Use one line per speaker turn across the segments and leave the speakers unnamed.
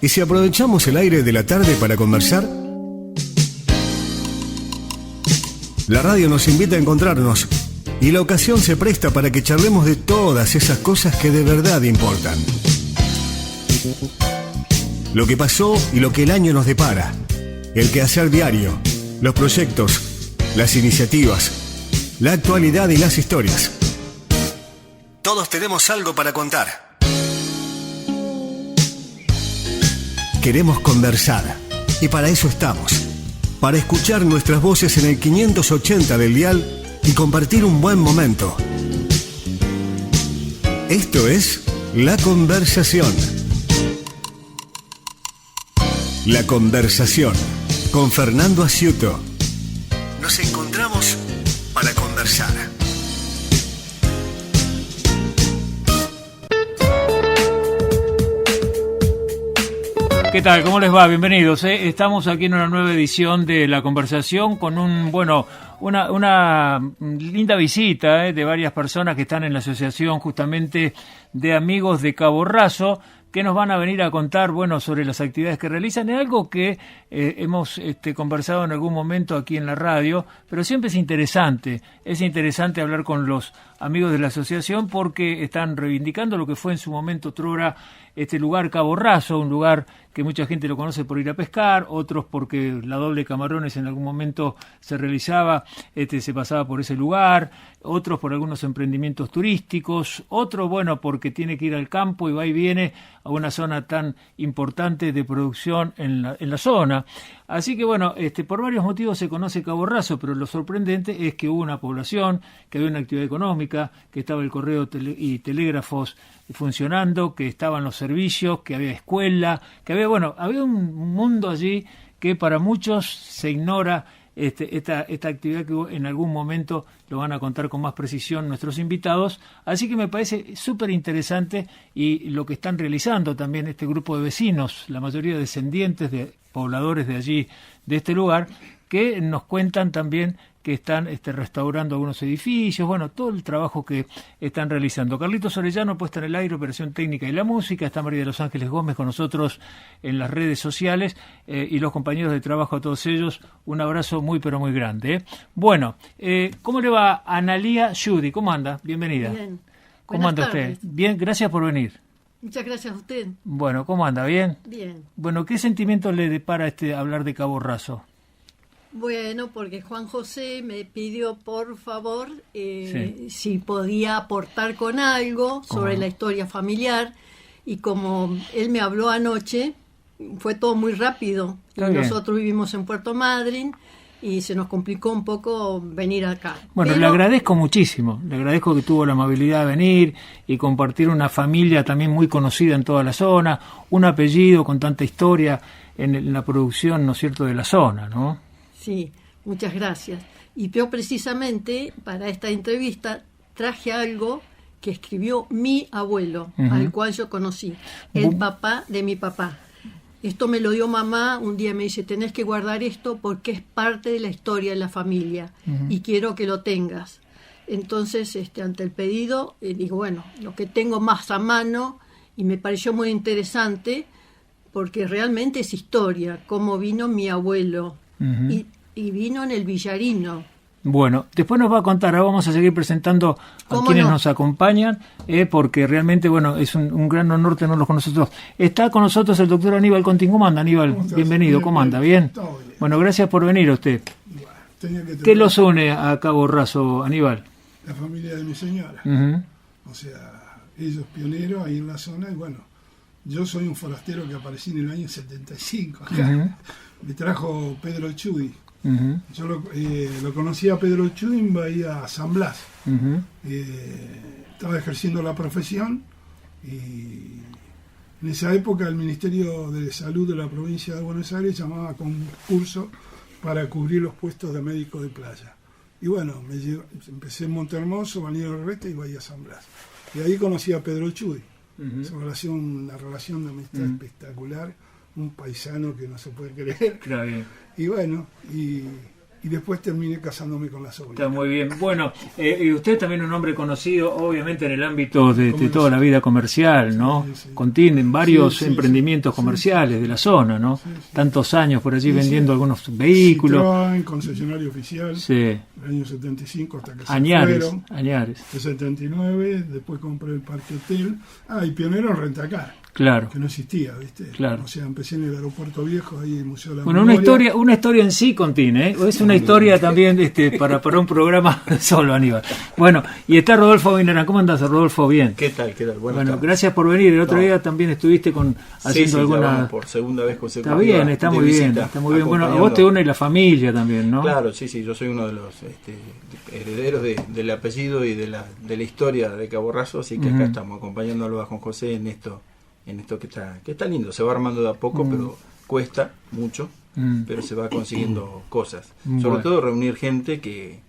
¿Y si aprovechamos el aire de la tarde para conversar? La radio nos invita a encontrarnos y la ocasión se presta para que charlemos de todas esas cosas que de verdad importan. Lo que pasó y lo que el año nos depara. El quehacer diario, los proyectos, las iniciativas, la actualidad y las historias. Todos tenemos algo para contar. Queremos conversar y para eso estamos. Para escuchar nuestras voces en el 580 del dial y compartir un buen momento. Esto es La Conversación. La Conversación con Fernando Asciuto. Nos encontramos para conversar.
¿Qué tal? ¿Cómo les va? Bienvenidos. Estamos aquí en una nueva edición de La Conversación con una linda visita de varias personas que están en la asociación justamente de amigos de Cabo Raso, que nos van a venir a contar, sobre las actividades que realizan. Es algo que hemos conversado en algún momento aquí en la radio, pero siempre es interesante hablar con los amigos de la asociación porque están reivindicando lo que fue en su momento otrora este lugar Cabo Raso, un lugar que mucha gente lo conoce por ir a pescar, otros porque la doble de Camarones en algún momento se realizaba, se pasaba por ese lugar, otros por algunos emprendimientos turísticos, otros, porque tiene que ir al campo y va y viene a una zona tan importante de producción en la zona. Así que por varios motivos se conoce Cabo Raso, pero lo sorprendente es que hubo una población, que había una actividad económica, que estaba el correo y telégrafos funcionando, que estaban los servicios, que había escuela, que había un mundo allí que para muchos se ignora. Esta actividad que en algún momento lo van a contar con más precisión nuestros invitados, así que me parece súper interesante y lo que están realizando también este grupo de vecinos, la mayoría descendientes de pobladores de allí, de este lugar, que nos cuentan también que están restaurando algunos edificios, todo el trabajo que están realizando. Carlitos Orellano, puesta en el aire, operación técnica y la música, está María de los Ángeles Gómez con nosotros en las redes sociales, y los compañeros de trabajo a todos ellos, un abrazo muy pero muy grande. ¿Cómo le va Analía Judy? ¿Cómo anda? Bienvenida.
Bien.
¿Cómo anda usted? Bien, gracias por venir.
Muchas gracias a usted.
¿Cómo anda? ¿Bien?
Bien.
¿Qué sentimiento le depara hablar de Cabo Raso?
Porque Juan José me pidió, por favor,
Sí.
si podía aportar con algo sobre la historia familiar, y como él me habló anoche, fue todo muy rápido. Nosotros vivimos en Puerto Madryn y se nos complicó un poco venir acá.
Le agradezco muchísimo, le agradezco que tuvo la amabilidad de venir y compartir una familia también muy conocida en toda la zona, un apellido con tanta historia en la producción, ¿no es cierto?, de la zona, ¿no?
Sí, muchas gracias. Y yo precisamente para esta entrevista traje algo que escribió mi abuelo, al cual yo conocí, el papá de mi papá. Esto me lo dio mamá, un día me dice, tenés que guardar esto porque es parte de la historia de la familia y quiero que lo tengas. Entonces, ante el pedido, digo, lo que tengo más a mano, y me pareció muy interesante porque realmente es historia, cómo vino mi abuelo. Y vino en el Villarino.
Después nos va a contar, ahora vamos a seguir presentando a quienes nos acompañan, porque realmente, es un gran honor tenerlos con nosotros. Está con nosotros el doctor Aníbal Contín. ¿Cómo anda, Aníbal? Bienvenido, ¿cómo anda? ¿Bien? Gracias por venir usted. ¿Qué los une a Cabo Raso, Aníbal?
La familia de mi señora. O sea, ellos pioneros ahí en la zona, y yo soy un forastero que aparecí en el año 75 acá. Me trajo Pedro Chudi. Yo lo conocí a Pedro Chudi en Bahía San Blas. Estaba ejerciendo la profesión y en esa época el Ministerio de Salud de la provincia de Buenos Aires llamaba a concurso para cubrir los puestos de médico de playa. Y empecé en Montehermoso, Balneario Reste y Bahía San Blas. Y ahí conocí a Pedro Chudi. Una relación de amistad espectacular, un paisano que no se puede creer.
Claro.
Y y después terminé casándome con la sobrina.
Está muy bien. Bueno, y usted también es un hombre conocido, obviamente, en el ámbito de toda la vida comercial, ¿no?
Sí.
Contienen varios
Sí,
emprendimientos
sí,
comerciales de la zona, ¿no?
Sí.
Tantos años por allí
Sí,
vendiendo
sí.
algunos vehículos.
Citroën, concesionario oficial,
Sí.
el año 75 hasta que
Añares,
se fueron.
Añares.
El 79, después compré el Parque Hotel. Y pionero en Rentacar,
Claro.
que no existía, ¿viste?
Claro.
O sea, empecé en el Aeropuerto Viejo, ahí el Museo de la
Bueno,
Memoria.
una historia en sí contiene, ¿eh? Es una historia también para un programa solo, Aníbal. Bueno, y está Rodolfo Vinarán. ¿Cómo andás, Rodolfo? Bien.
¿Qué tal?
Bueno, gracias por venir. El otro día también estuviste haciendo
ya
alguna...
vamos por segunda vez consecutiva.
Está bien, está
de
muy bien.
visita,
Está muy bien. Bueno, a
acompañando.
vos te une la familia también, ¿no?
Claro, sí, yo soy uno de los herederos del apellido y de la historia de Cabo Raso, así que acá estamos acompañándolo a Juan José en esto que está lindo. Se va armando de a poco, pero cuesta mucho, pero se va consiguiendo cosas. Sobre todo reunir gente que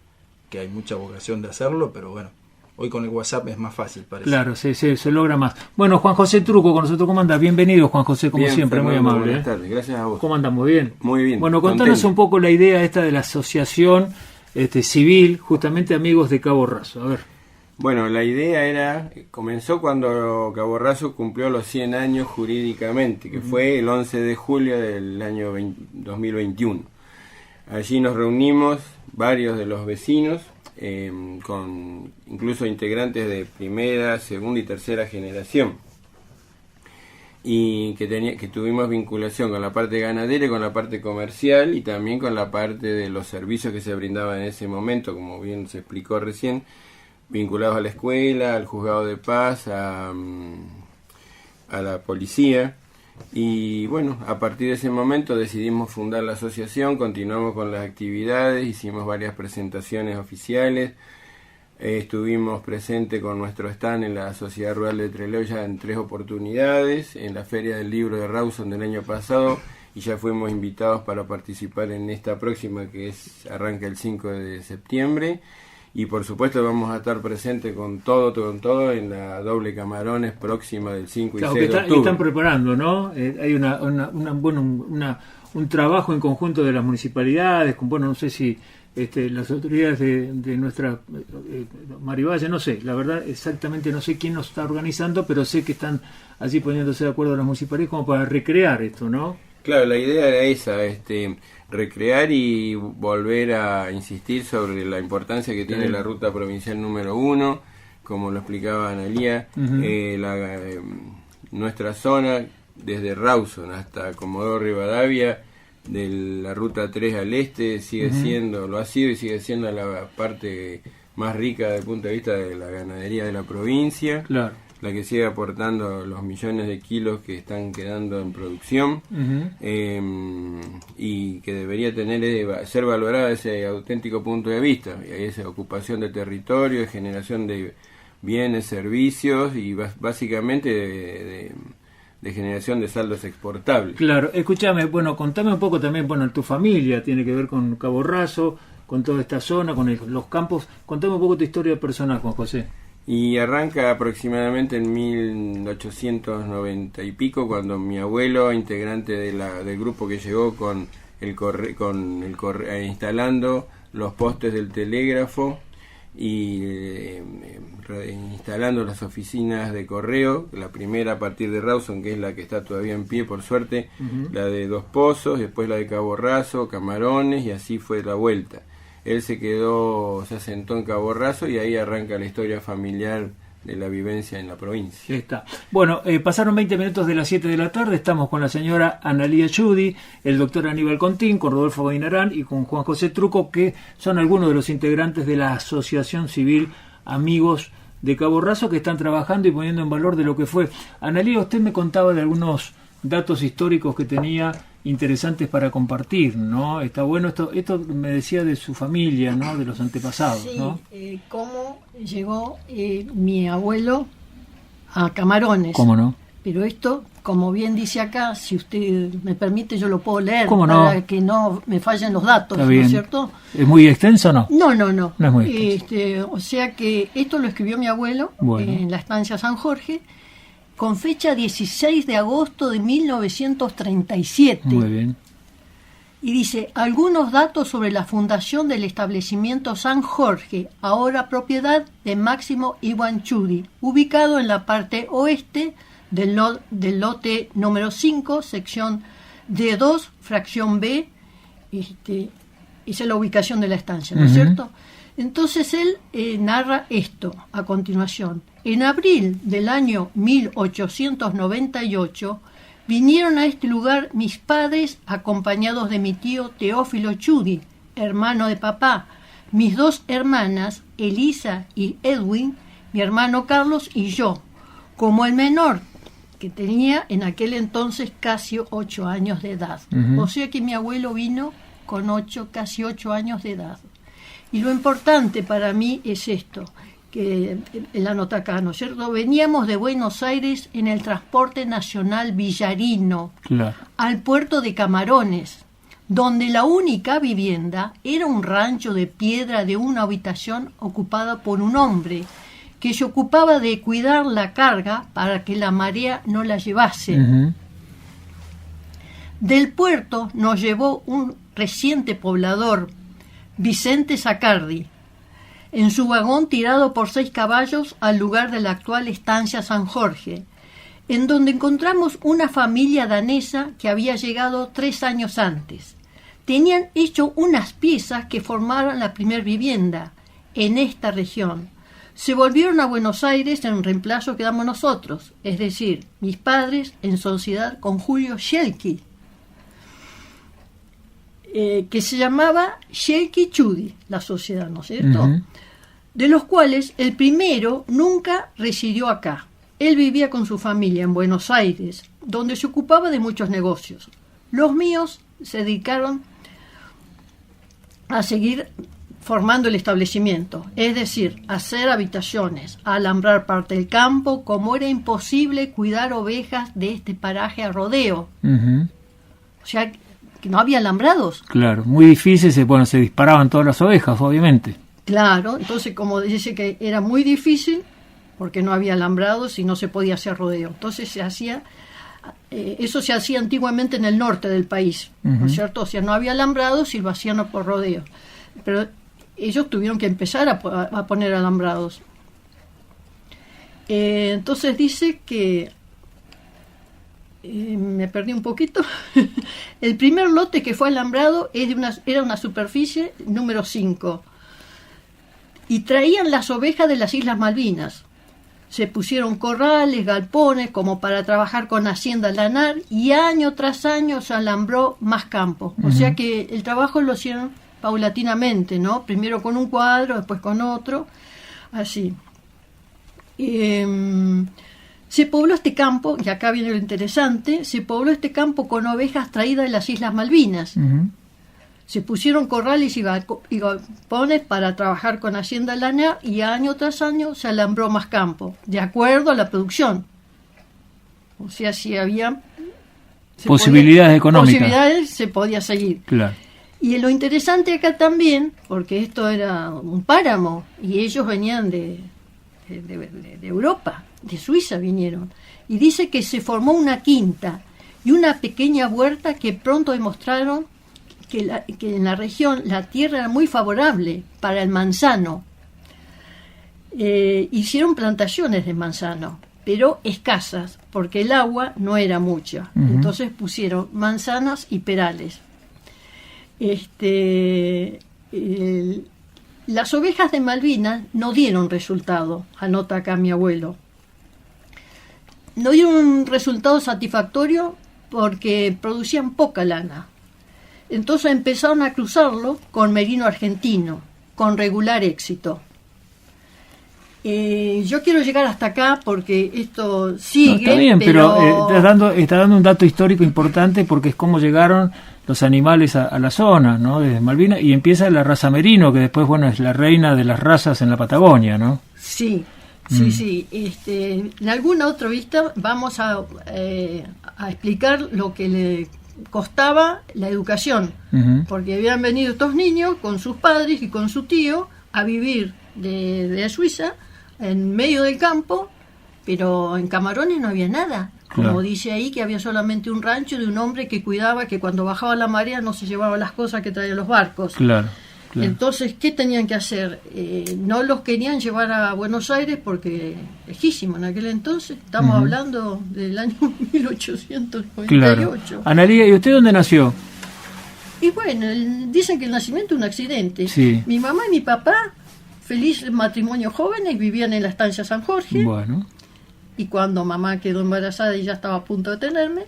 hay mucha vocación de hacerlo, pero bueno, hoy con el WhatsApp es más fácil, parece.
Claro, sí, se logra más. Bueno, Juan José Truco con nosotros, ¿cómo andás? Bienvenido, Juan José, como
Bien,
siempre,
Fernando,
muy amable.
Buenas tardes, gracias a vos.
¿Cómo andamos? ¿Bien?
Muy bien.
Bueno, contanos
contento.
un poco la idea esta de la asociación civil, justamente Amigos de Cabo Raso. A ver.
Bueno, la idea comenzó cuando Cabo Raso cumplió los 100 años jurídicamente, que fue el 11 de julio del año 2021. Allí nos reunimos varios de los vecinos, con incluso integrantes de primera, segunda y tercera generación, y que tuvimos vinculación con la parte ganadera y con la parte comercial y también con la parte de los servicios que se brindaban en ese momento, como bien se explicó recién, vinculados a la escuela, al juzgado de paz, a la policía. Y bueno, a partir de ese momento decidimos fundar la asociación, continuamos con las actividades, hicimos varias presentaciones oficiales, estuvimos presentes con nuestro stand en la Sociedad Rural de Trelew ya en 3 oportunidades, en la Feria del Libro de Rawson del año pasado, y ya fuimos invitados para participar en esta próxima que arranca el 5 de septiembre. Y por supuesto vamos a estar presentes con todo en la Doble Camarones próxima del 5 y 6 de octubre.
Que están preparando, ¿no? Hay un trabajo en conjunto de las municipalidades, no sé si las autoridades de nuestra Marivalle, no sé, la verdad exactamente no sé quién nos está organizando, pero sé que están allí poniéndose de acuerdo las municipalidades como para recrear esto, ¿no?
Claro, la idea era esa, recrear y volver a insistir sobre la importancia que tiene la ruta provincial número 1, como lo explicaba Analía, nuestra zona desde Rawson hasta Comodoro Rivadavia, de la ruta 3 al este, lo ha sido y sigue siendo la parte más rica desde el punto de vista de la ganadería de la provincia.
Claro.
La que sigue aportando los millones de kilos que están quedando en producción, y que debería ser valorada ese auténtico punto de vista, esa ocupación de territorio, de generación de bienes, servicios y básicamente de generación de saldos exportables.
Claro, escúchame, contame un poco también, tu familia tiene que ver con Cabo Raso, con toda esta zona, con los campos. Contame un poco tu historia personal, Juan José.
Y arranca aproximadamente en 1890 y pico, cuando mi abuelo, integrante del grupo que llegó instalando los postes del telégrafo y instalando las oficinas de correo, la primera a partir de Rawson, que es la que está todavía en pie por suerte, la de Dos Pozos, después la de Cabo Raso, Camarones, y así fue la vuelta. Él se asentó en Cabo Raso y ahí arranca la historia familiar de la vivencia en la provincia.
Está. Bueno, pasaron 20 minutos de las 7 de la tarde, estamos con la señora Analía Chudi, el doctor Aníbal Contín, con Rodolfo Vinarán y con Juan José Truco, que son algunos de los integrantes de la Asociación Civil Amigos de Cabo Raso, que están trabajando y poniendo en valor de lo que fue. Analía, usted me contaba de algunos datos históricos que tenía interesantes para compartir, ¿no? Está bueno esto me decía de su familia, ¿no? De los antepasados,
sí,
¿no?
Cómo llegó mi abuelo a Camarones.
¿Cómo no?
Pero esto, como bien dice acá, si usted me permite, yo lo puedo leer
para
que no me fallen los datos, ¿no es cierto?
¿Es muy extenso o no?
No.
No es muy extenso.
O sea que esto lo escribió mi abuelo en la estancia San Jorge, con fecha 16 de agosto de 1937.
Muy bien.
Y dice, algunos datos sobre la fundación del establecimiento San Jorge, ahora propiedad de Máximo Iguanchudi, ubicado en la parte oeste del lote número 5, sección D2, fracción B, esa es la ubicación de la estancia, ¿no es cierto? Entonces él narra esto a continuación. En abril del año 1898, vinieron a este lugar mis padres acompañados de mi tío Teófilo Chudi, hermano de papá, mis 2 hermanas, Elisa y Edwin, mi hermano Carlos y yo, como el menor, que tenía en aquel entonces casi 8 años de edad. O sea que mi abuelo vino con casi 8 años de edad. Y lo importante para mí es esto, que la nota acá, ¿no es cierto? Veníamos de Buenos Aires en el transporte nacional Villarino, claro, al puerto de Camarones, donde la única vivienda era un rancho de piedra de una habitación ocupada por un hombre, que se ocupaba de cuidar la carga para que la marea no la llevase. Del puerto nos llevó un reciente poblador, Vicente Sacardi, en su vagón tirado por 6 caballos al lugar de la actual estancia San Jorge, en donde encontramos una familia danesa que había llegado 3 años antes. Tenían hecho unas piezas que formaron la primer vivienda en esta región. Se volvieron a Buenos Aires en reemplazo quedamos nosotros, es decir, mis padres en sociedad con Julio Schelke, que se llamaba Schelke Chudi, la sociedad, ¿no es cierto? De los cuales el primero nunca residió acá. Él vivía con su familia en Buenos Aires, donde se ocupaba de muchos negocios. Los míos se dedicaron a seguir formando el establecimiento, es decir, hacer habitaciones, a alambrar parte del campo, como era imposible cuidar ovejas de este paraje a rodeo. O sea, que no había alambrados.
Claro, muy difícil, se disparaban todas las ovejas, obviamente.
Claro, entonces como dice que era muy difícil, porque no había alambrados y no se podía hacer rodeo. Entonces se hacía, eso se hacía antiguamente en el norte del país, ¿no es cierto? O sea, no había alambrados y lo hacían por rodeo. Pero ellos tuvieron que empezar a poner alambrados. Entonces dice que me perdí un poquito. El primer lote que fue alambrado era una superficie número 5 y traían las ovejas de las Islas Malvinas. Se pusieron corrales, galpones como para trabajar con Hacienda Lanar y año tras año se alambró más campo. O sea que el trabajo lo hicieron paulatinamente, ¿no? Primero con un cuadro, después con otro, así. Se pobló este campo, y acá viene lo interesante, se pobló este campo con ovejas traídas de las Islas Malvinas. Se pusieron corrales y galpones para trabajar con Hacienda Lanar y año tras año se alambró más campo, de acuerdo a la producción. O sea, si había
posibilidades económicas.
Posibilidades, se podía seguir.
Claro.
Y lo interesante acá también, porque esto era un páramo y ellos venían de Europa, de Suiza vinieron, y dice que se formó una quinta y una pequeña huerta que pronto demostraron que en la región la tierra era muy favorable para el manzano. Hicieron plantaciones de manzano, pero escasas, porque el agua no era mucha. Entonces pusieron manzanas y perales. Las ovejas de Malvinas no dieron resultado, anota acá mi abuelo. No dieron un resultado satisfactorio porque producían poca lana. Entonces empezaron a cruzarlo con merino argentino, con regular éxito. Yo quiero llegar hasta acá porque esto sigue.
No, está bien, pero está dando un dato histórico importante porque es cómo llegaron los animales a la zona, ¿no? Desde Malvinas, y empieza la raza merino, que después, es la reina de las razas en la Patagonia, ¿no?
Sí. En alguna otra vista vamos a explicar lo que le costaba la educación, porque habían venido estos niños con sus padres y con su tío a vivir de Suiza en medio del campo, pero en Camarones no había nada. como
Claro.
dice ahí, que había solamente un rancho de un hombre que cuidaba que cuando bajaba la marea no se llevaba las cosas que traían los barcos.
Claro, claro.
Entonces, ¿qué tenían que hacer? No los querían llevar a Buenos Aires porque lejísimo en aquel entonces, estamos hablando del año 1898.
Claro. Analía, ¿y usted dónde nació?
Y bueno, dicen que el nacimiento es un accidente.
Sí.
Mi mamá y mi papá, feliz matrimonio jóvenes, vivían en la estancia San Jorge.
Bueno,
Y cuando mamá quedó embarazada y ya estaba a punto de tenerme,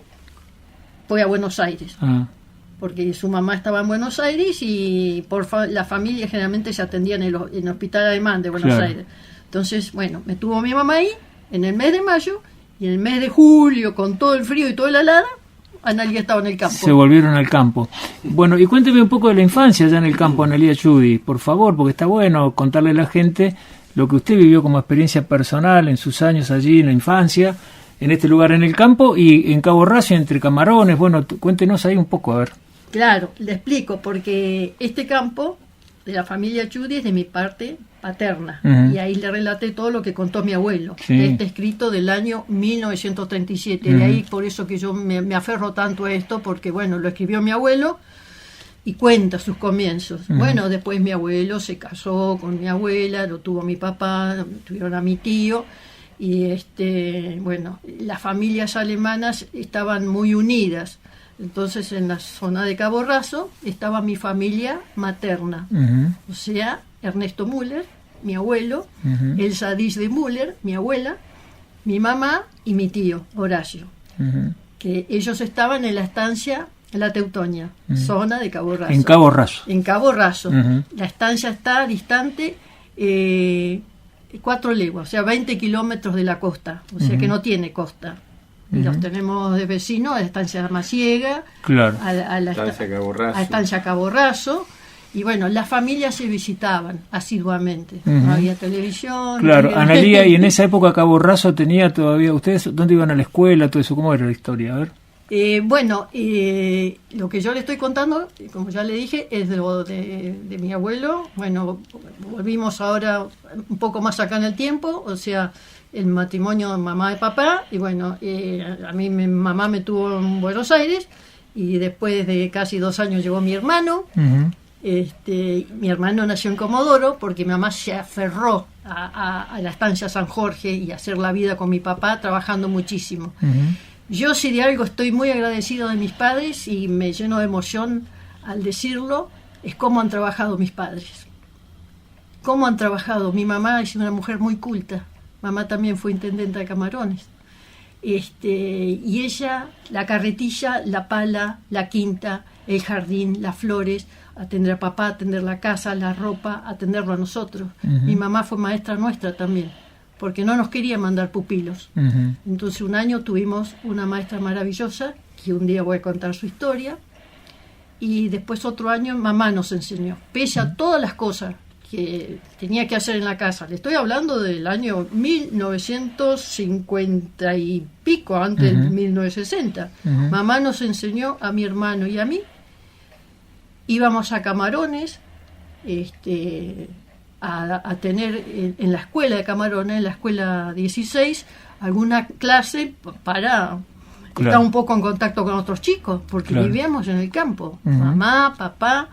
fue a Buenos Aires.
ah,
Porque su mamá estaba en Buenos Aires y la familia generalmente se atendía en el Hospital Alemán de Buenos
Claro.
Aires. Entonces, bueno, me tuvo mi mamá ahí en el mes de mayo, y en el mes de julio, con todo el frío y toda la helada, Analía estaba en el campo.
se volvieron al campo. Bueno, y cuénteme un poco de la infancia allá en el campo, Analía Judy, por favor, porque está bueno contarle a la gente lo que usted vivió como experiencia personal en sus años allí en la infancia, en este lugar en el campo y en Cabo Racio, entre Camarones. Bueno, cuéntenos ahí un poco, a ver.
Claro, le explico, porque este campo de la familia Judy es de mi parte paterna,
Ujú.
y ahí le relaté todo lo que contó mi abuelo.
Sí.
Este escrito del año 1937,
Ujú.
de ahí por eso que yo me aferro tanto a esto, porque bueno, lo escribió mi abuelo y cuenta sus comienzos.
Ujú.
Bueno, después mi abuelo se casó con mi abuela, lo tuvo mi papá, tuvieron a mi tío, y bueno, las familias alemanas estaban muy unidas. Entonces, en la zona de Cabo Raso estaba mi familia materna,
Ujú,
o sea, Ernesto Müller, mi abuelo,
ujú,
Elsa Dis de Müller, mi abuela, mi mamá y mi tío, Horacio,
ujú.
que ellos estaban en la estancia La Teutonia, zona de Cabo Raso.
En Cabo Raso.
En Cabo Raso.
Ujú.
La estancia está distante 4 leguas, o sea, 20 kilómetros de la costa, o sea que no tiene costa. Y los tenemos de vecinos a la estancia Maciega,
Claro.
a la
Estancia Cabo Raso.
a estancia Cabo Raso, y bueno, las familias se visitaban asiduamente.
Ujú.
No había televisión.
Claro,
no había-
Analía, y en esa época Cabo Raso tenía todavía, ¿ustedes dónde iban a la escuela, todo eso? ¿Cómo era la historia? A ver.
Lo que yo le estoy contando, como ya le dije, es de lo de mi abuelo. Bueno, volvimos ahora un poco más acá en el tiempo, o sea, el matrimonio de mamá y papá. Y bueno, a mí mi mamá me tuvo en Buenos Aires, y después de casi 2 años llegó mi hermano.
Ujú.
Mi hermano nació en Comodoro porque mi mamá se aferró a la estancia San Jorge y a hacer la vida con mi papá, trabajando muchísimo.
Ujú.
Yo, si de algo estoy muy agradecido de mis padres y me lleno de emoción al decirlo, es cómo han trabajado mis padres. Cómo han trabajado. Mi mamá es una mujer muy culta. Mamá también fue intendenta de Camarones. Y ella, la carretilla, la pala, la quinta, el jardín, las flores, atender a papá, atender la casa, la ropa, atenderlo a nosotros.
Ujú.
Mi mamá fue maestra nuestra también, porque no nos quería mandar pupilos.
Ujú.
Entonces un año tuvimos una maestra maravillosa, que un día voy a contar su historia, y después otro año mamá nos enseñó, pese a todas las cosas que tenía que hacer en la casa. Le estoy hablando del año 1950 y pico, antes
Ujú.
del 1960.
Ujú.
Mamá nos enseñó a mi hermano y a mí. Íbamos a Camarones, a tener en la escuela de Camarones, en la escuela 16, alguna clase para
Claro.
estar un poco en contacto con otros chicos, porque
Claro.
vivíamos en el campo,
Ujú.
mamá, papá,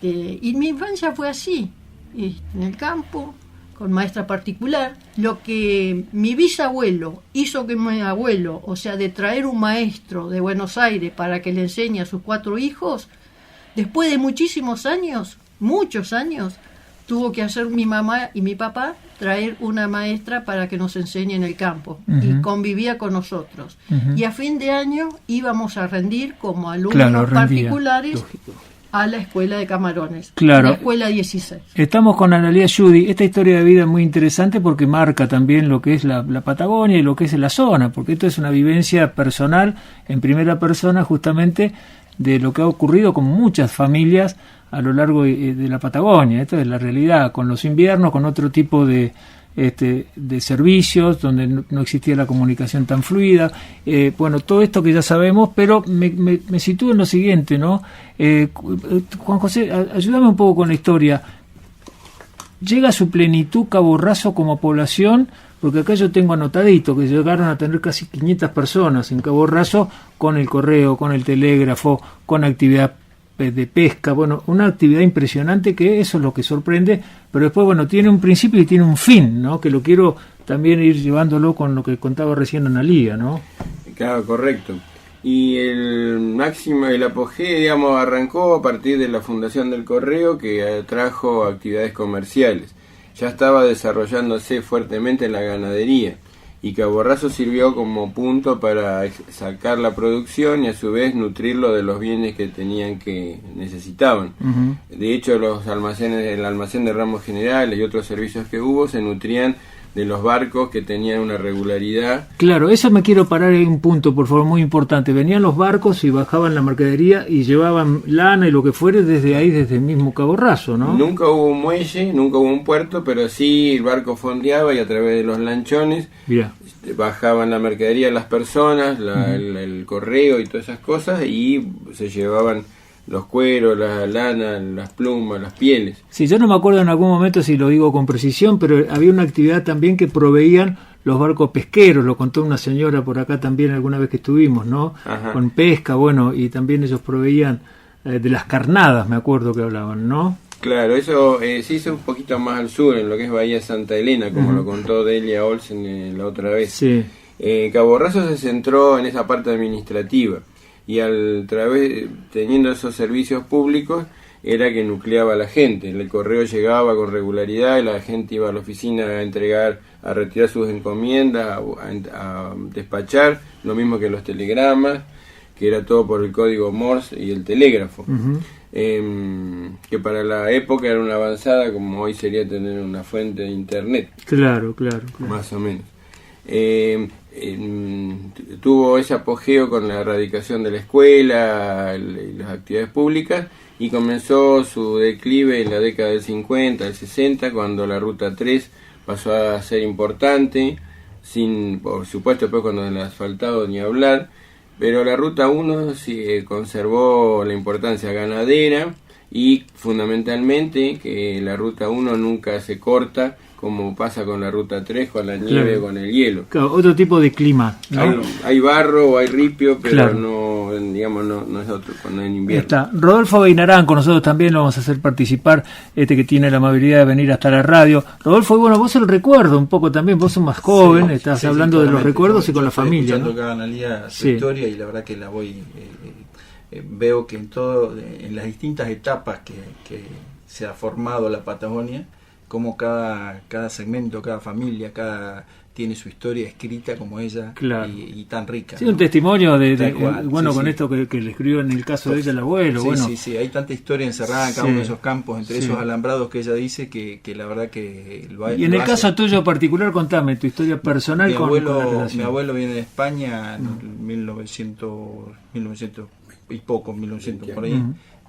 y mi infancia fue así, en el campo, con maestra particular. Lo que mi bisabuelo hizo que mi abuelo, o sea, de traer un maestro de Buenos Aires para que le enseñe a sus 4 hijos, después de muchísimos años, muchos años, tuvo que hacer mi mamá y mi papá, traer una maestra para que nos enseñe en el campo.
Ujú.
Y convivía con nosotros.
Ujú.
Y a fin de año íbamos a rendir como alumnos
Claro, rendía.
particulares
Lógico.
a la escuela de Camarones.
Claro.
La escuela 16.
Estamos con Analía Judy. Esta historia de vida es muy interesante porque marca también lo que es la Patagonia y lo que es la zona, porque esto es una vivencia personal, en primera persona, justamente de lo que ha ocurrido con muchas familias a lo largo de la Patagonia. Esto es la realidad, con los inviernos, con otro tipo de servicios, donde no existía la comunicación tan fluida. Bueno, todo esto que ya sabemos, pero me sitúo en lo siguiente, ¿no? Juan José, ayúdame un poco con la historia. Llega a su plenitud Cabo Raso como población porque acá yo tengo anotadito que llegaron a tener casi 500 personas en Cabo Raso con el correo, con el telégrafo, con actividad de pesca, bueno, una actividad impresionante, que eso es lo que sorprende, pero después, bueno, tiene un principio y tiene un fin, ¿no? Que lo quiero también ir llevándolo con lo que contaba recién Analía, ¿no?
Claro, correcto. Y el máximo, el apogeo, digamos, arrancó a partir de la fundación del Correo, que trajo actividades comerciales. Ya estaba desarrollándose fuertemente la ganadería, y Cabo Raso sirvió como punto para sacar la producción y a su vez nutrirlo de los bienes que necesitaban. Uh-huh. De hecho, los almacenes, el almacén de ramos generales y otros servicios que hubo se nutrían de los barcos que tenían una regularidad.
Claro, eso me quiero parar en un punto, por favor, muy importante. Venían los barcos y bajaban la mercadería y llevaban lana y lo que fuere desde ahí, desde el mismo Cabo Raso, ¿no?
Nunca hubo un muelle, nunca hubo un puerto, pero sí el barco fondeaba y a través de los lanchones bajaban la mercadería de las personas, el correo y todas esas cosas, y se llevaban los cueros, la lana, las plumas, las pieles.
Sí, yo no me acuerdo en algún momento si lo digo con precisión, pero había una actividad también que proveían los barcos pesqueros, lo contó una señora por acá también alguna vez que estuvimos, ¿no? Ajá. Con pesca, bueno, y también ellos proveían de las carnadas, me acuerdo que hablaban, ¿no?
Claro, eso se hizo un poquito más al sur, en lo que es Bahía Santa Elena, como lo contó Delia Olsen la otra vez.
Sí.
Cabo Raso se centró en esa parte administrativa, y teniendo esos servicios públicos era que nucleaba a la gente. El correo llegaba con regularidad y la gente iba a la oficina a retirar sus encomiendas, a despachar, lo mismo que los telegramas, que era todo por el código Morse y el telégrafo. Uh-huh. Que para la época era una avanzada, como hoy sería tener una fuente de internet.
Claro.
Más o menos. Tuvo ese apogeo con la erradicación de la escuela y las actividades públicas, y comenzó su declive en la década del 50, del 60, cuando la Ruta 3 pasó a ser importante, por supuesto después cuando el asfaltado ni hablar, pero la Ruta 1 sí conservó la importancia ganadera, y fundamentalmente que la Ruta 1 nunca se corta, como pasa con la Ruta 3, con la nieve, con el hielo.
Claro, otro tipo de clima, ¿no?
Hay barro o hay ripio, pero no es otro cuando en invierno.
Está Rodolfo Beinarán con nosotros también, lo vamos a hacer participar, que tiene la amabilidad de venir hasta la radio. Rodolfo, bueno, vos el recuerdo un poco también, vos sos más joven, estás hablando de los recuerdos y con la familia,
¿no? Cada analía su historia, y la verdad que la voy veo que en las distintas etapas que se ha formado la Patagonia, como cada segmento, cada familia, tiene su historia escrita como ella, claro, y tan rica.
Sí, ¿no? Un testimonio con esto que le escribió en el caso de ella el abuelo.
Sí, hay tanta historia encerrada en cada uno de esos campos, entre esos alambrados que ella dice, que la verdad que
Y en el caso tuyo particular, contame tu historia personal con la relación.
Mi abuelo viene de España en 1900 y poco, 1900 por ahí.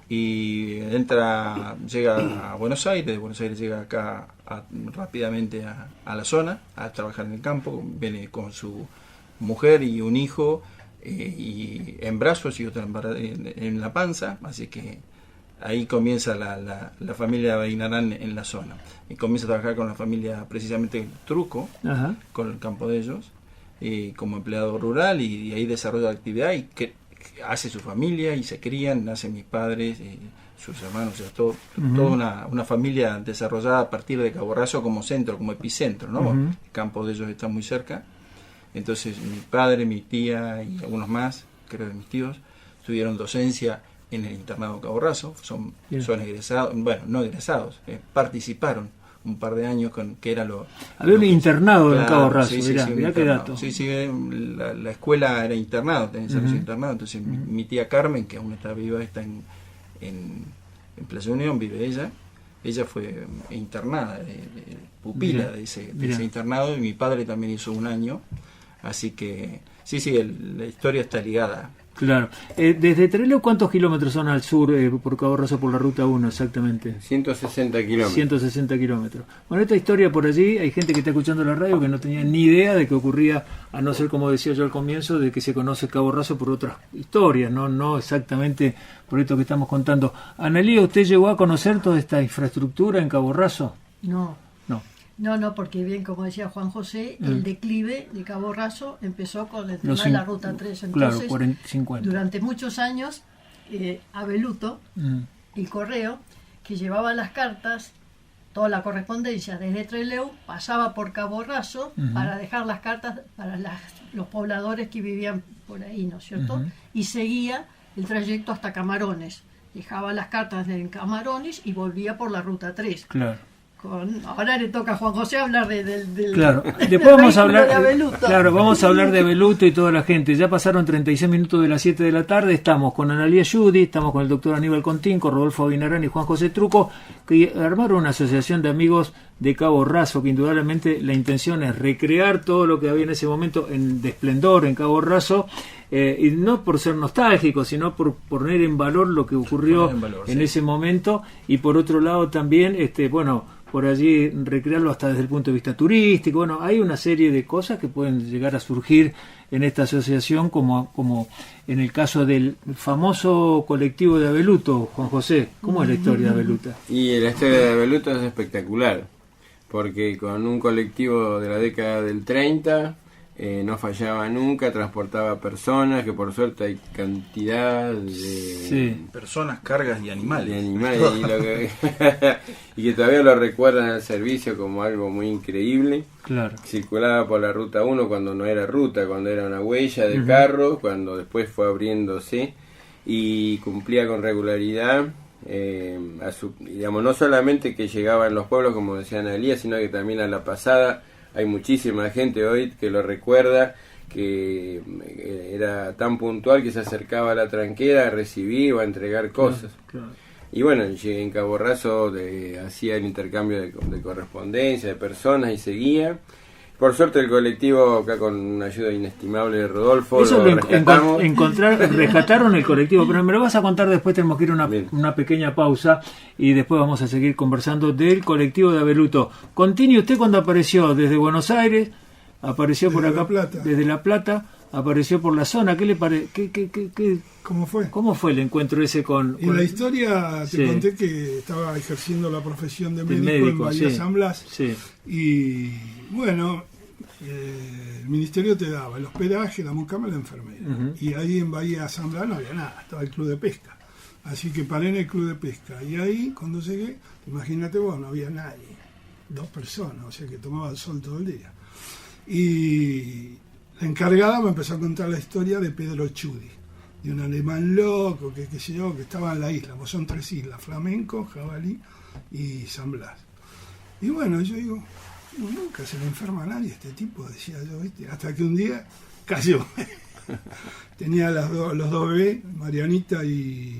Y llega a Buenos Aires, de Buenos Aires llega acá rápidamente a la zona, a trabajar en el campo, viene con su mujer y un hijo, y en brazos y otro en la panza, así que ahí comienza la familia Beinarán en la zona, y comienza a trabajar con la familia precisamente Truco, ajá, con el campo de ellos, como empleado rural, y ahí desarrolla la actividad y hace su familia y se crían, nacen mis padres, sus hermanos, o sea, toda una familia desarrollada a partir de Cabo Raso como centro, como epicentro, ¿no? El campo de ellos está muy cerca. Entonces mi padre, mi tía y algunos más, creo de mis tíos, tuvieron docencia en el internado Cabo Raso, son egresados, bueno, no egresados, participaron un par de años que era
había un internado en Cabo Raso, mirá qué dato.
Sí, la escuela era internado, tenía servicio internado, entonces mi tía Carmen, que aún está viva, está en Plaza Unión, vive ella fue internada, pupila de ese internado, y mi padre también hizo un año, así que la historia está ligada.
Claro. Desde Trelew, ¿cuántos kilómetros son al sur por Cabo Raso por la Ruta 1 exactamente?
160 kilómetros.
160 kilómetros. Bueno, esta historia por allí, hay gente que está escuchando la radio que no tenía ni idea de que ocurría, a no ser, como decía yo al comienzo, de que se conoce Cabo Raso por otras historias, no exactamente por esto que estamos contando. Analía, ¿usted llegó a conocer toda esta infraestructura en Cabo Raso?
No. No, porque bien, como decía Juan José, el declive de Cabo Raso empezó con el tema
Los
de la Ruta 3. Entonces,
claro, 50.
durante muchos años, Abeluto, el correo, que llevaba las cartas, toda la correspondencia desde Trelew, pasaba por Cabo Raso para dejar las cartas para los pobladores que vivían por ahí, ¿no es cierto? Y seguía el trayecto hasta Camarones. Dejaba las cartas en Camarones y volvía por la Ruta 3.
Claro.
Ahora le toca a Juan José hablar del
claro.
del
Después vamos a hablar
de Abeluto.
Claro, vamos a hablar de Abeluto y toda la gente. Ya pasaron 36 minutos de las 7 de la tarde. Estamos con Analía Yudi, estamos con el doctor Aníbal Contín, con Rodolfo Abinarán y Juan José Truco, que armaron una asociación de amigos de Cabo Raso, que indudablemente la intención es recrear todo lo que había en ese momento de esplendor en Cabo Raso, y no por ser nostálgicos, sino por poner en valor lo que ocurrió en ese momento, y por otro lado también, por allí recrearlo hasta desde el punto de vista turístico. Bueno, hay una serie de cosas que pueden llegar a surgir en esta asociación, como en el caso del famoso colectivo de Abeluto. Juan José, ¿cómo es la historia de Abeluto?
Y la historia de Abeluto es espectacular, porque con un colectivo de la década del 30 no fallaba nunca, transportaba personas, que por suerte hay cantidad de
personas, cargas y animales.
Y que todavía lo recuerdan al servicio como algo muy increíble.
Claro.
Circulaba por la ruta 1 cuando no era ruta, cuando era una huella de carro, cuando después fue abriéndose, y cumplía con regularidad. No solamente que llegaba en los pueblos, como decía Analía, sino que también a la pasada. Hay muchísima gente hoy que lo recuerda, que era tan puntual que se acercaba a la tranquera a recibir o a entregar cosas.
Claro.
Y bueno, en Cabo Raso hacía el intercambio de correspondencia, de personas, y seguía. Por suerte el colectivo, acá con una ayuda inestimable de Rodolfo,
eso
lo rescatamos.
Rescataron el colectivo, pero me lo vas a contar después. Tenemos que ir a una pequeña pausa y después vamos a seguir conversando del colectivo de Abeluto. Continúe usted cuando apareció desde Buenos Aires, apareció
desde
por acá,
La Plata.
desde La Plata, apareció por la zona. ¿Qué le parece?
¿Cómo fue?
¿Cómo fue el encuentro ese con...?
En la historia te conté que estaba ejerciendo la profesión de médico en Bahía San Blas.
Sí.
Y bueno, el ministerio te daba el hospedaje, la mucama y la enfermera. Y ahí en Bahía San Blas no había nada, estaba el club de pesca. Así que paré en el club de pesca. Y ahí, cuando llegué, imagínate vos, no había nadie. 2 personas, o sea que tomaba el sol todo el día. Y la encargada me empezó a contar la historia de Pedro Chudi, de un alemán loco que estaba en la isla, pues son 3 islas, Flamenco, Jabalí y San Blas. Y bueno, yo digo, nunca se le enferma a nadie este tipo, decía yo, ¿viste? Hasta que un día cayó. Tenía los dos bebés, Marianita y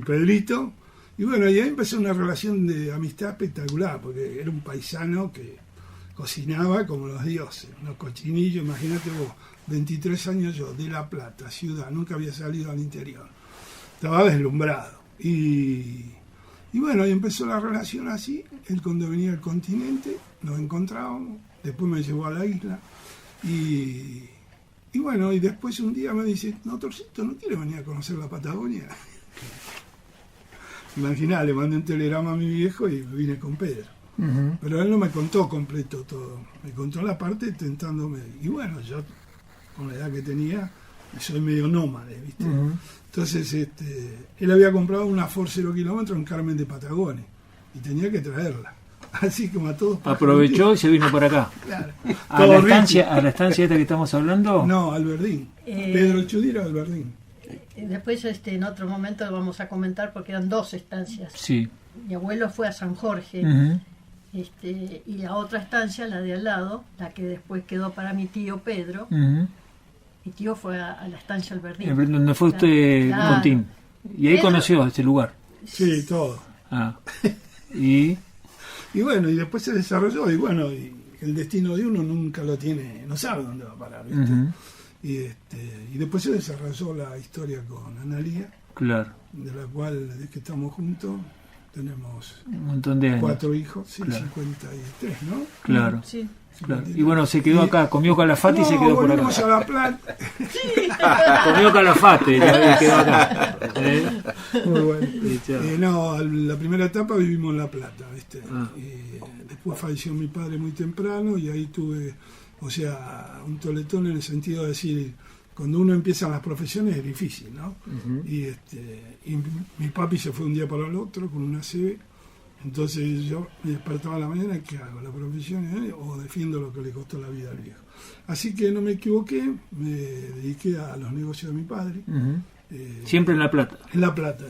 Pedrito. Y bueno, y ahí empezó una relación de amistad espectacular, porque era un paisano que cocinaba como los dioses, unos cochinillos, imagínate vos, 23 años yo, de La Plata, ciudad, nunca había salido al interior. Estaba deslumbrado. Y bueno, y empezó la relación así. Él cuando venía al continente, nos encontrábamos, después me llevó a la isla. Y bueno, y después un día me dice, no, Torcito, ¿no quieres venir a conocer la Patagonia? Imaginá, le mandé un telegrama a mi viejo y me vine con Pedro. Pero él no me contó completo todo, me contó la parte tentándome. Y bueno, yo con la edad que tenía, soy medio nómade, ¿viste? Entonces, él había comprado una Ford 0 kilómetros en Carmen de Patagones y tenía que traerla. Así como a todos.
Aprovechó y se vino por acá.
Claro.
¿A la estancia esta que estamos hablando?
No, al Verdín. Pedro Chudi era al Verdín.
Después, en otro momento lo vamos a comentar porque eran 2 estancias.
Sí.
Mi abuelo fue a San Jorge. Y la otra estancia, la de al lado, la que después quedó para mi tío Pedro. Mi tío fue a la estancia Alberdín.
¿Dónde fue usted, Contín? Y ahí
Pedro,
conoció ese lugar.
Sí, todo.
Y
bueno, y después se desarrolló, y bueno, y el destino de uno nunca lo tiene, no sabe dónde va a parar, ¿viste? Y después se desarrolló la historia con Analía,
claro,
de la cual, desde que estamos juntos, tenemos
un montón de años.
4 hijos, sí,
Claro.
53, ¿no?
Claro.
Sí.
Claro. Y bueno, se quedó acá, comió calafate y se quedó por
volvimos
acá.
a La Plata.
Comió calafate y quedó acá.
Muy bueno.
Sí, chao.
No, la primera etapa vivimos en La Plata, ¿viste?
Ah.
Después falleció mi padre muy temprano y ahí tuve, o sea, un toletón en el sentido de decir, cuando uno empieza las profesiones es difícil, ¿no? Y mi papi se fue un día para el otro con una CB. Entonces yo me despertaba a la mañana, ¿qué hago? ¿La profesión o defiendo lo que le costó la vida al viejo? Así que no me equivoqué, me dediqué a los negocios de mi padre.
Siempre en La Plata.
En La Plata,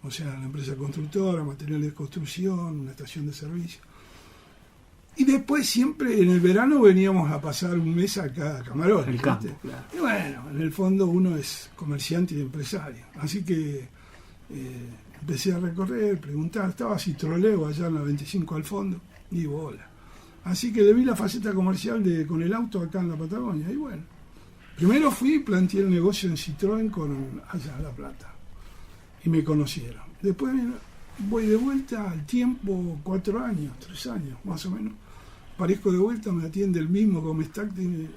o sea, la empresa constructora, materiales de construcción, una estación de servicio. Y después siempre en el verano veníamos a pasar un mes acá a Camarones.
El campo,
¿viste?
claro.
Y bueno, en el fondo uno es comerciante y empresario. Así que empecé a recorrer, preguntar, estaba Citroleo allá en la 25 al fondo, y bola. Así que le vi la faceta comercial con el auto acá en la Patagonia, y bueno. Primero fui y planteé el negocio en Citroën allá en La Plata, y me conocieron. Después voy de vuelta al tiempo, 4 años, 3 años, más o menos. Aparezco de vuelta, me atiende el mismo Comestact y me dice,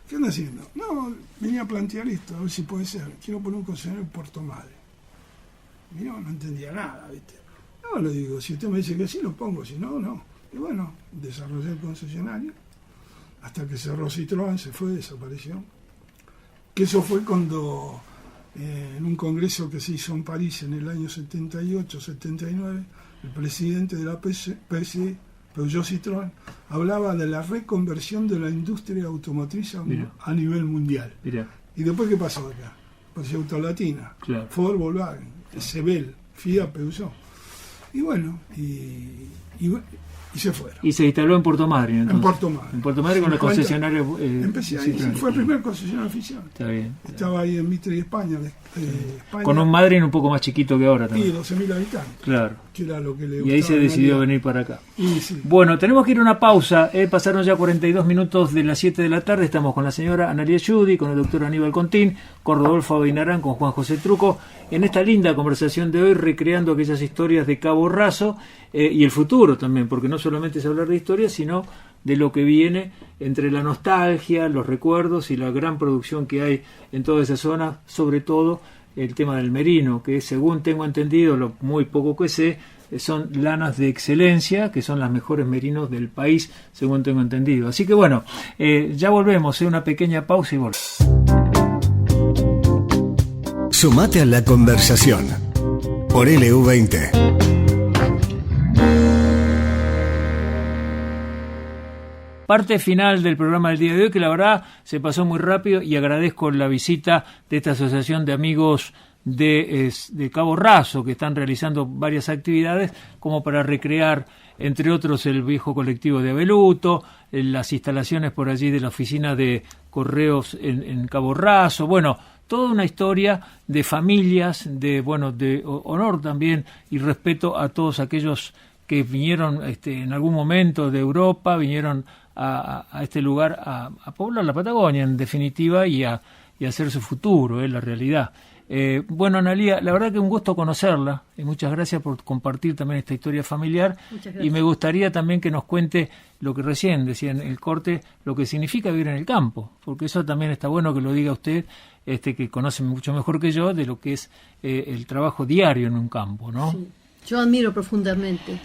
¿qué anda haciendo? No, venía a plantear esto, a ver si puede ser. Quiero poner un concesionario en Puerto Madre. Y no entendía nada, ¿viste? No, le digo, si usted me dice que sí, lo pongo, si no, no. Y bueno, desarrollé el concesionario, hasta que cerró Citroën, se fue, desapareció. Que eso fue cuando, en un congreso que se hizo en París en el año 78, 79, el presidente de la PSE, Peugeot Citroën, hablaba de la reconversión de la industria automotriz a nivel mundial.
Mirá.
¿Y después qué pasó acá? Apareció Autolatina,
Claro.
Ford, Volkswagen, Sebel, Fiat, Peugeot. Y bueno, y se fueron.
Y se instaló en Puerto Madryn, entonces.
En Puerto Madryn.
En Puerto Madryn con el
50.
concesionario.
Empecé ahí, sí, fue el primer concesionario oficial.
Está bien.
Estaba ahí en Mitre y España, España.
Con un Madryn un poco más chiquito que ahora
Y
también.
12.000 habitantes,
Claro.
que era lo que le
Y
gustaba.
ahí se
en
decidió
realidad.
venir para acá.
Y sí.
Bueno, tenemos que ir a una pausa. Pasaron ya 42 minutos de las 7 de la tarde. Estamos con la señora Analía Yudi, con el doctor Aníbal Contín, con Rodolfo Abeinarán, con Juan José Truco, en esta linda conversación de hoy, recreando aquellas historias de Cabo Raso y el futuro también, porque no solamente es hablar de historia, sino de lo que viene entre la nostalgia, los recuerdos y la gran producción que hay en toda esa zona, sobre todo el tema del merino, que según tengo entendido, lo muy poco que sé, son lanas de excelencia, que son las mejores merinos del país, según tengo entendido. Así que bueno, ya volvemos, una pequeña pausa y volvemos.
Sumate a la conversación por LU20.
Parte final del programa del día de hoy, que la verdad se pasó muy rápido, y agradezco la visita de esta asociación de amigos de Cabo Raso, que están realizando varias actividades como para recrear, entre otros, el viejo colectivo de Abeluto, las instalaciones por allí de la oficina de correos en Cabo Raso, bueno, toda una historia de familias, de honor también y respeto a todos aquellos que vinieron en algún momento de Europa, vinieron a este lugar a poblar la Patagonia, en definitiva, y a hacer su futuro, la realidad. Bueno, Analía, la verdad que un gusto conocerla, y muchas gracias por compartir también esta historia familiar.
Muchas gracias.
Y me gustaría también que nos cuente lo que recién decía en el corte, lo que significa vivir en el campo, porque eso también está bueno que lo diga usted, que conoce mucho mejor que yo, de lo que es el trabajo diario en un campo, ¿no?
Sí. Yo admiro profundamente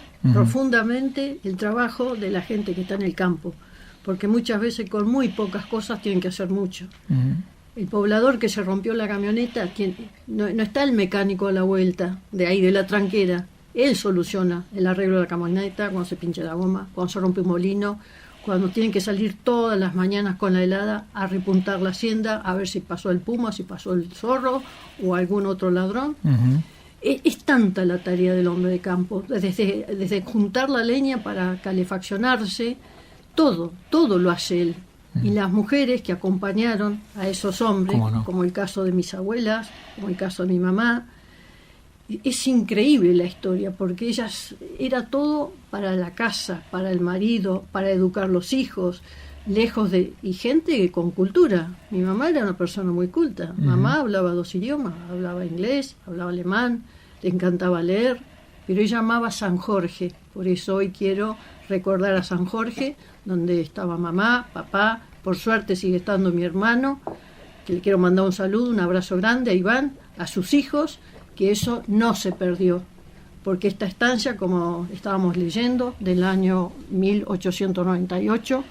el trabajo de la gente que está en el campo, porque muchas veces con muy pocas cosas tienen que hacer mucho. El poblador que se rompió la camioneta, no está el mecánico a la vuelta, de ahí de la tranquera. Él soluciona el arreglo de la camioneta, cuando se pincha la goma, cuando se rompe un molino, cuando tienen que salir todas las mañanas con la helada a repuntar la hacienda, a ver si pasó el puma, si pasó el zorro o algún otro ladrón. Es tanta la tarea del hombre de campo, desde juntar la leña para calefaccionarse, todo lo hace él. Y las mujeres que acompañaron a esos hombres, como el caso de mis abuelas, como el caso de mi mamá, es increíble la historia, porque ellas era todo para la casa, para el marido, para educar los hijos, y gente con cultura. Mi mamá era una persona muy culta. Mamá hablaba 2 idiomas, hablaba inglés, hablaba alemán, le encantaba leer, pero ella amaba San Jorge, por eso hoy quiero recordar a San Jorge, donde estaba mamá, papá, por suerte sigue estando mi hermano, que le quiero mandar un saludo, un abrazo grande a Iván, a sus hijos, que eso no se perdió, porque esta estancia, como estábamos leyendo, del año 1898,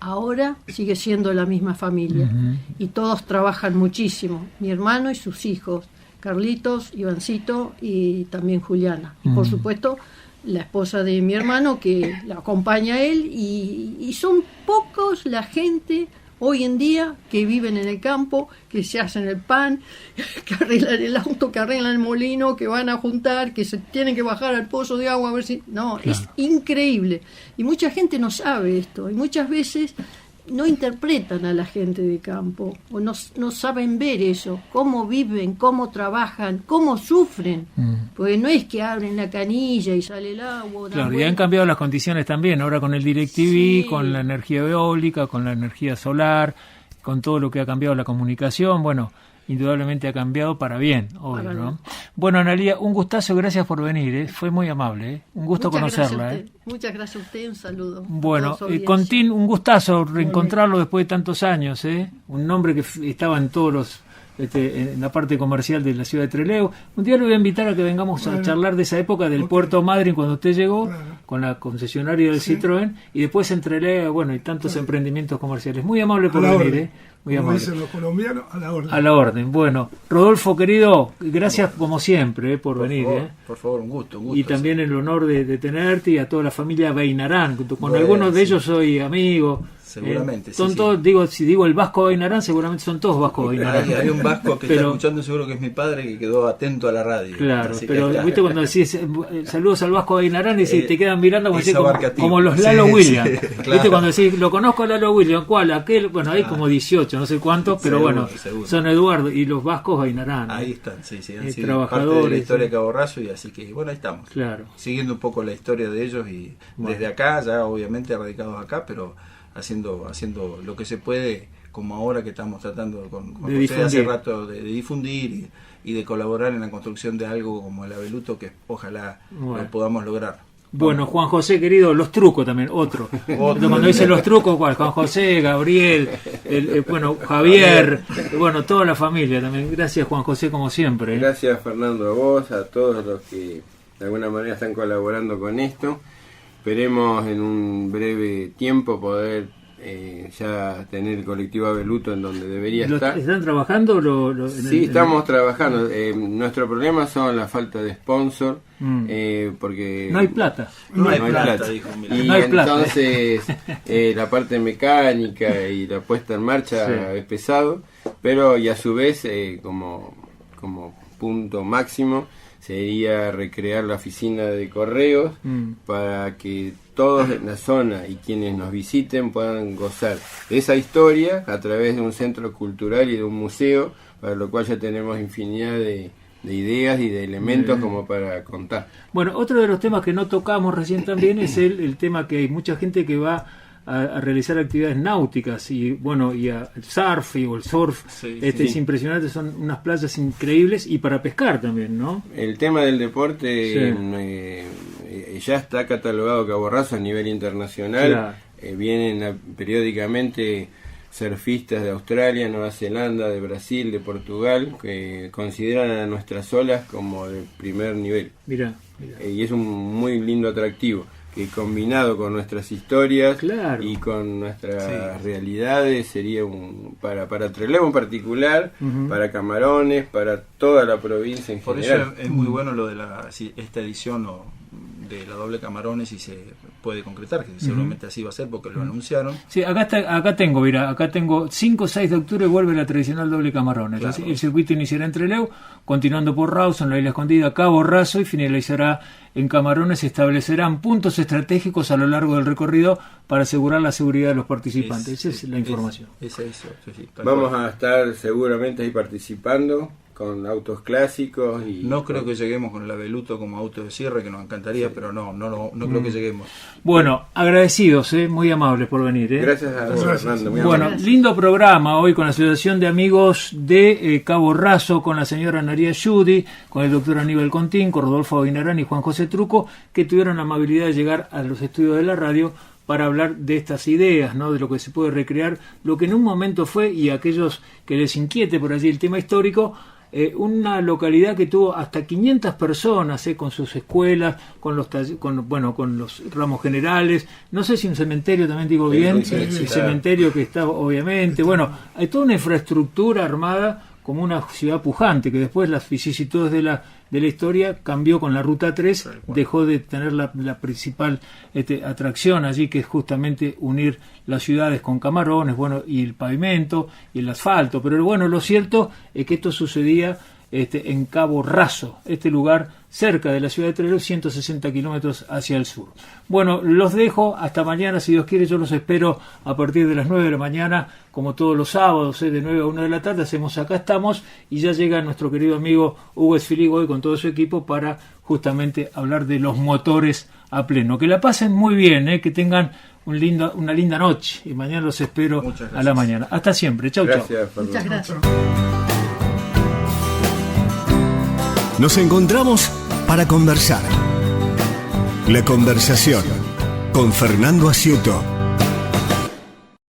ahora sigue siendo la misma familia, y todos trabajan muchísimo, mi hermano y sus hijos, Carlitos, Ivancito y también Juliana, y por supuesto la esposa de mi hermano que la acompaña a él, y son pocos la gente hoy en día que viven en el campo, que se hacen el pan, que arreglan el auto, que arreglan el molino, que van a juntar, que se tienen que bajar al pozo de agua a ver si... No, claro. Es increíble. Y mucha gente no sabe esto, y muchas veces no interpretan a la gente de campo, o no saben ver eso, cómo viven, cómo trabajan, cómo sufren, porque no es que abren la canilla y sale el agua.
Claro, y han cambiado las condiciones también, ahora con el DirecTV, con la energía eólica, con la energía solar, con todo lo que ha cambiado la comunicación, bueno, indudablemente ha cambiado para bien, obvio, ¿no? Bueno, Analía, un gustazo, gracias por venir, fue muy amable, un gusto conocerla.
Muchas gracias a usted, un saludo.
Bueno, Contín, un gustazo reencontrarlo después de tantos años, un nombre que estaba en todos los... en la parte comercial de la ciudad de Trelew. Un día lo voy a invitar a que vengamos a charlar de esa época del Puerto Madryn cuando usted llegó, con la concesionaria del Citroën, y después en Trelew, bueno, y tantos emprendimientos comerciales. Muy amable por venir, muy
como
amable.
Dicen los colombianos, a la orden.
A la orden. Bueno, Rodolfo, querido, gracias como siempre por venir.
Por favor, un gusto.
Y también el honor de tenerte, y a toda la familia Beinarán. Con algunos de ellos soy amigo.
Seguramente,
son todos, digo, si digo el Vasco Beinarán, seguramente son todos Vasco Beinarán.
Hay un vasco que está escuchando, seguro que es mi padre, que quedó atento a la radio.
Claro, pero viste cuando decís saludos al Vasco Beinarán, y te quedan mirando como los Lalo Williams. Claro. Viste cuando decís, lo conozco a Lalo Williams, ¿cuál? Aquel, bueno, hay como 18, no sé cuántos, pero seguro. Son Eduardo y los Vascos Beinarán.
Ahí están, sí, han sido
trabajadores,
parte de la historia de Cabo Raso, y así que, bueno, ahí estamos.
Claro.
Siguiendo un poco la historia de ellos, y desde acá, ya obviamente radicados acá, pero haciendo lo que se puede, como ahora que estamos tratando con José hace rato, de difundir y de colaborar en la construcción de algo como el Abeluto, que ojalá lo podamos lograr.
Bueno, Juan José, querido, los trucos también, otro. Cuando dicen los trucos, ¿cuál? Juan José, Gabriel, Javier, toda la familia también. Gracias, Juan José, como siempre.
Gracias, Fernando, a vos, a todos los que de alguna manera están colaborando con esto. Esperemos en un breve tiempo poder ya tener el colectivo Abeluto en donde debería estar.
¿Están trabajando?
Sí, estamos trabajando. Nuestro problema son la falta de sponsor, porque
no hay plata.
No hay plata.
Dijo,
y
no hay plata.
Entonces la parte mecánica y la puesta en marcha es pesado, pero y a su vez como punto máximo sería recrear la oficina de correos para que todos en la zona y quienes nos visiten puedan gozar de esa historia a través de un centro cultural y de un museo, para lo cual ya tenemos infinidad de ideas y de elementos como para contar.
Bueno, otro de los temas que no tocamos recién también es el tema que hay mucha gente que va a realizar actividades náuticas y a surf o el surf. Es impresionante, son unas playas increíbles, y para pescar también, ¿no?
El tema del deporte ya está catalogado Cabo Raso a nivel internacional. Claro. Vienen periódicamente surfistas de Australia, Nueva Zelanda, de Brasil, de Portugal, que consideran a nuestras olas como de primer nivel.
Mirá.
Y es un muy lindo atractivo, que combinado con nuestras historias y con nuestras realidades sería para Trelew en particular, para Camarones, para toda la provincia en general.
Por eso es muy bueno lo de esta edición de la doble Camarones, y se puede concretar, que seguramente así va a ser porque lo anunciaron.
Sí, acá tengo 5 o 6 de octubre vuelve la tradicional doble Camarones. Claro. El circuito iniciará en Trelew, continuando por Rawson, la Isla Escondida, Cabo Raso, y finalizará en Camarones. Se establecerán puntos estratégicos a lo largo del recorrido para asegurar la seguridad de los participantes. Esa es la información.
Vamos a estar seguramente ahí participando, con autos clásicos. Y
no creo que lleguemos con el Abeluto como auto de cierre, que nos encantaría, pero no creo que lleguemos.
Bueno, agradecidos, muy amables por venir.
Gracias a vos, Fernando. Muy
bueno,
amable.
lindo programa hoy con la Asociación de Amigos de Cabo Raso, con la señora Naría Yudi, con el doctor Aníbal Contín, con Rodolfo Aguinarán y Juan José Truco, que tuvieron la amabilidad de llegar a los estudios de la radio para hablar de estas ideas, ¿no? De lo que se puede recrear, lo que en un momento fue, y a aquellos que les inquiete por allí el tema histórico, una localidad que tuvo hasta 500 personas, con sus escuelas, con los ramos generales, no sé si un cementerio, también digo bien, el cementerio que está, obviamente, bueno, hay toda una infraestructura armada como una ciudad pujante, que después las vicisitudes de la historia cambió con la Ruta 3, dejó de tener la principal atracción allí, que es justamente unir las ciudades con camarones, bueno, y el pavimento y el asfalto. Pero bueno, lo cierto es que esto sucedía en Cabo Raso, este lugar cerca de la ciudad de Trelew, 160 kilómetros hacia el sur. Bueno, los dejo hasta mañana, si Dios quiere. Yo los espero a partir de las 9 de la mañana, como todos los sábados, de 9 a 1 de la tarde, hacemos Acá Estamos, y ya llega nuestro querido amigo Hugo Esfiligo hoy con todo su equipo para justamente hablar de los motores a pleno. Que la pasen muy bien, que tengan una linda noche, y mañana los espero a la mañana. Hasta siempre. Chau, chau.
Muchas gracias.
Nos encontramos para conversar. La conversación con Fernando Asiuto.